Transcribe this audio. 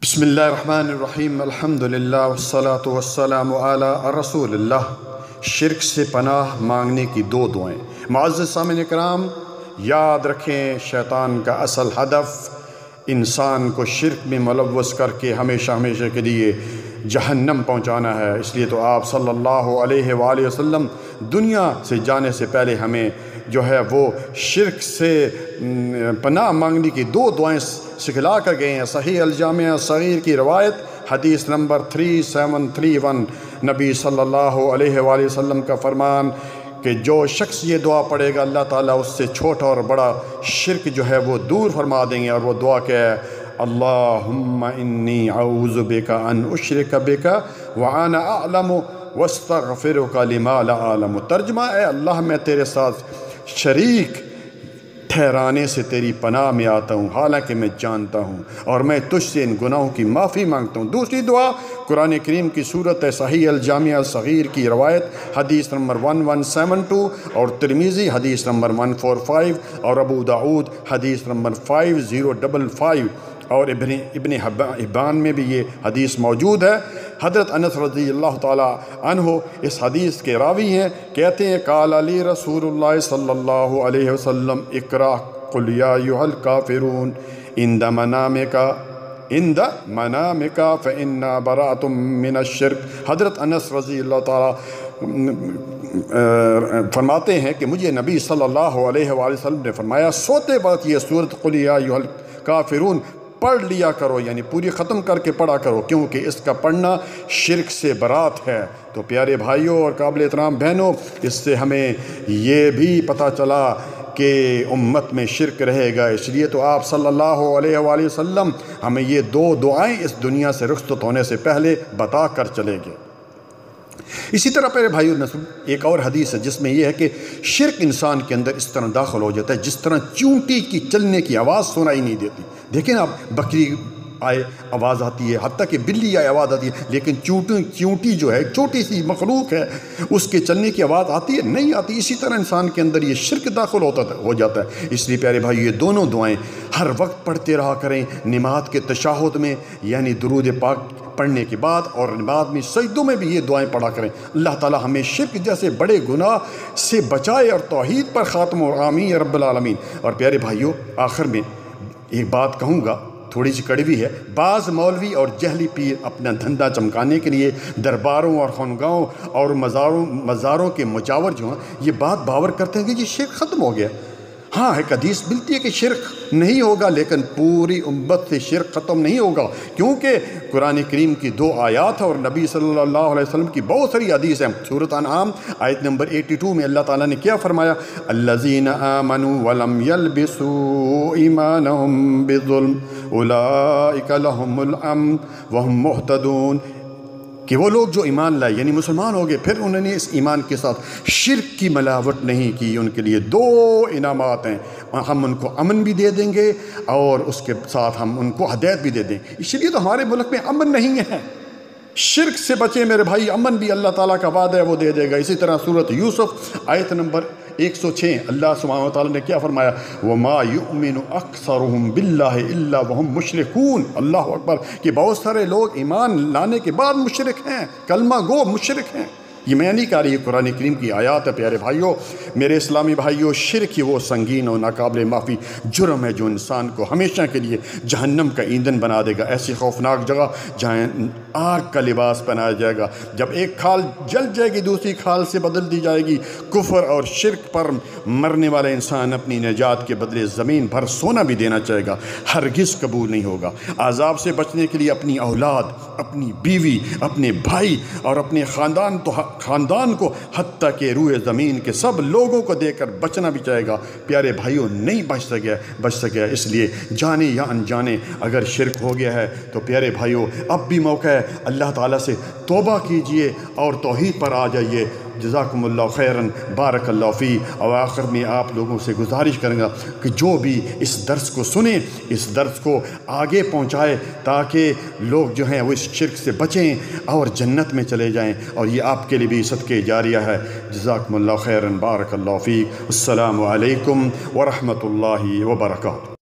بسم اللہ الرحمن الرحیم، الحمدللہ والصلاة والسلام علی رسول اللہ۔ شرک سے پناہ مانگنے کی دو دعائیں۔ معزز سامعین اکرام، یاد رکھیں شیطان کا اصل ہدف انسان کو شرک میں ملوث کر کے ہمیشہ کے لیے جہنم پہنچانا ہے۔ اس لیے تو آپ صلی اللہ علیہ وآلہ وسلم دنیا سے جانے سے پہلے ہمیں جو ہے وہ شرک سے پناہ مانگنے کی دو دعائیں سکھلا کر گئے ہیں۔ صحیح الجامع صغیر کی روایت حدیث نمبر 3731، نبی صلی اللہ علیہ وآلہ وسلم کا فرمان کہ جو شخص یہ دعا پڑھے گا اللہ تعالیٰ اس سے چھوٹا اور بڑا شرک جو ہے وہ دور فرما دیں گے۔ اور وہ دعا کیا ہے؟ اللہم انی اعوذ بک ان اشرک بک وانا اعلم واستغفرک لما لا اعلم۔ ترجمہ: اے اللہ، میں تیرے ساتھ شریک ٹھہرانے سے تیری پناہ میں آتا ہوں حالانکہ میں جانتا ہوں، اور میں تجھ سے ان گناہوں کی معافی مانگتا ہوں۔ دوسری دعا قرآن کریم کی صورت ہے صحیح الجامع صغیر کی روایت حدیث نمبر 1172، اور ترمذی حدیث نمبر 145، اور ابو داؤد حدیث نمبر 5055، اور ابن حبان میں بھی یہ حدیث موجود ہے۔ حضرت انس رضی اللہ تعالیٰ عنہ اس حدیث کے راوی ہیں، کہتے ہیں قال علی رسول اللہ صلی اللہ علیہ وسلم اقرأ قل یا ایھا الکافرون عند منامک فإنا براءۃ من الشرک۔ حضرت انس رضی اللہ تعالیٰ فرماتے ہیں کہ مجھے نبی صلی اللہ علیہ وآلہ وسلم نے فرمایا سوتے وقت یہ سورۃ قل یا ایھا الکافرون پڑھ لیا کرو، یعنی پوری ختم کر کے پڑھا کرو، کیونکہ اس کا پڑھنا شرک سے برات ہے۔ تو پیارے بھائیوں اور قابل احترام بہنوں، اس سے ہمیں یہ بھی پتہ چلا کہ امت میں شرک رہے گا۔ اس لیے تو آپ صلی اللہ علیہ وآلہ وسلم ہمیں یہ دو دعائیں اس دنیا سے رخصت ہونے سے پہلے بتا کر چلے گئے۔ اسی طرح پیارے بھائیو ایک اور حدیث ہے جس میں یہ ہے کہ شرک انسان کے اندر اس طرح داخل ہو جاتا ہے جس طرح چونٹی کی چلنے کی آواز سنائی نہیں دیتی۔ دیکھیں آپ، بکری آئے آواز آتی ہے، حتیٰ کہ بلی آئے آواز آتی ہے، لیکن چونٹی جو ہے چھوٹی سی مخلوق ہے، اس کے چلنے کی آواز آتی ہے؟ نہیں آتی۔ اسی طرح انسان کے اندر یہ شرک داخل ہو جاتا ہے۔ اس لیے پیارے بھائی یہ دونوں دعائیں ہر وقت پڑھتے رہا کریں، نماز کے تشہد میں یعنی درود پاک پڑھنے کے بعد، اور بعد میں سجدوں میں بھی یہ دعائیں پڑھا کریں۔ اللہ تعالی ہمیں شرک جیسے بڑے گناہ سے بچائے اور توحید پر خاتم ہو، آمین یا رب العالمین۔ اور پیارے بھائیوں، آخر میں ایک بات کہوں گا، تھوڑی سی کڑوی ہے۔ بعض مولوی اور جہلی پیر اپنا دھندا چمکانے کے لیے درباروں اور خانقاہوں اور مزاروں کے مجاور جو ہیں یہ بات باور کرتے ہیں کہ یہ شرک ختم ہو گیا۔ ہاں، ایک حدیث ملتی ہے کہ شرک نہیں ہوگا، لیکن پوری امت سے شرک ختم نہیں ہوگا، کیونکہ قرآن کریم کی دو آیات اور نبی صلی اللہ علیہ وسلم کی بہت ساری حدیث ہیں۔ سورۃ انعام آیت نمبر 82 میں اللہ تعالیٰ نے کیا فرمایا؟ الذین آمنوا ولم یلبسوا ایمانہم بظلم اولئک لہم الامن وہم مہتدون، کہ وہ لوگ جو ایمان لائے یعنی مسلمان ہو گئے، پھر انہوں نے اس ایمان کے ساتھ شرک کی ملاوٹ نہیں کی، ان کے لیے دو انعامات ہیں، ہم ان کو امن بھی دے دیں گے اور اس کے ساتھ ہم ان کو ہدایت بھی دے دیں۔ اس لیے تو ہمارے ملک میں امن نہیں ہے۔ شرک سے بچیں میرے بھائی، امن بھی اللہ تعالیٰ کا وعدہ ہے وہ دے دے گا۔ اسی طرح سورۃ یوسف آیت نمبر 106 اللہ سبحانہ وتعالیٰ نے کیا فرمایا؟ وَمَا يُؤْمِنُ أَكْثَرُهُمْ بِاللَّهِ إِلَّا وَهُمْ مُشْرِكُونَ۔ اللہ اکبر، کہ بہت سارے لوگ ایمان لانے کے بعد مشرک ہیں، کلمہ گو مشرک ہیں۔ یہ میں نہیں کہہ رہی، قرآن کریم کی آیات ہے۔ پیارے بھائیوں، میرے اسلامی بھائیوں، شرک ہی وہ سنگین اور ناقابل معافی جرم ہے جو انسان کو ہمیشہ کے لیے جہنم کا ایندھن بنا دے گا۔ ایسی خوفناک جگہ جہاں آگ کا لباس پہنایا جائے گا، جب ایک کھال جل جائے گی دوسری کھال سے بدل دی جائے گی۔ کفر اور شرک پر مرنے والا انسان اپنی نجات کے بدلے زمین بھر سونا بھی دینا چاہے گا، ہرگز قبول نہیں ہوگا۔ عذاب سے بچنے کے لیے اپنی اولاد، اپنی بیوی، اپنے بھائی اور اپنے خاندان کو حتیٰ کہ روئے زمین کے سب لوگوں کو دے کر بچنا بھی چاہے گا۔ پیارے بھائیوں، نہیں بچ سکیا۔ اس لیے جانے یا انجانے اگر شرک ہو گیا ہے تو پیارے بھائیوں اب بھی موقع ہے، اللہ تعالیٰ سے توبہ کیجئے اور توحید پر آ جائیے۔ جزاکم اللہ خیراً، بارک اللہ فی۔ اور آخر میں آپ لوگوں سے گزارش کروں گا کہ جو بھی اس درس کو سنیں، اس درس کو آگے پہنچائے تاکہ لوگ جو ہیں وہ اس شرک سے بچیں اور جنت میں چلے جائیں، اور یہ آپ کے لیے بھی صدقہ جاریہ ہے۔ جزاکم اللہ خیراً، بارک اللہ فی۔ السلام علیکم ورحمۃ اللہ وبرکاتہ۔